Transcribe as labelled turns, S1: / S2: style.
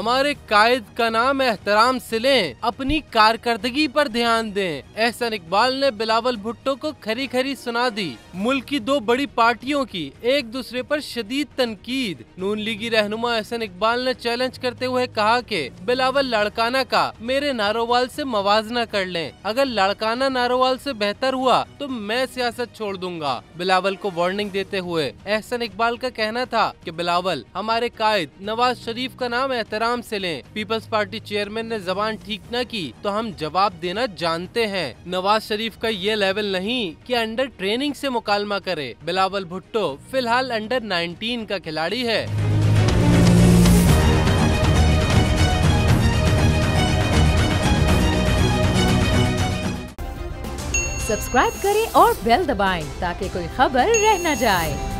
S1: हमारे कायद का नाम एहतराम से लें, अपनी कारकर्दगी पर ध्यान दें। एहसन इकबाल ने बिलावल भुट्टो को खरी खरी सुना दी। मुल्क की दो बड़ी पार्टियों की एक दूसरे पर शदीद तनकीद। नून लीगी रहनुमा एहसन इकबाल ने चैलेंज करते हुए कहा कि बिलावल लाड़काना का मेरे नारोवाल से मवाजना कर लें। अगर लाड़काना नारोवाल से बेहतर हुआ तो मैं सियासत छोड़ दूंगा। बिलावल को वार्निंग देते हुए एहसन इकबाल का कहना था कि बिलावल, हमारे कायद नवाज शरीफ का नाम एहतराम से लें। पीपल्स पार्टी चेयरमैन ने जबान ठीक न की तो हम जवाब देना जानते हैं। नवाज शरीफ का ये लेवल नहीं कि अंडर ट्रेनिंग से मुकालमा करे। बिलावल भुट्टो फिलहाल अंडर 19 का खिलाड़ी है।
S2: सब्सक्राइब करें और बेल दबाएं ताकि कोई खबर रह न जाए।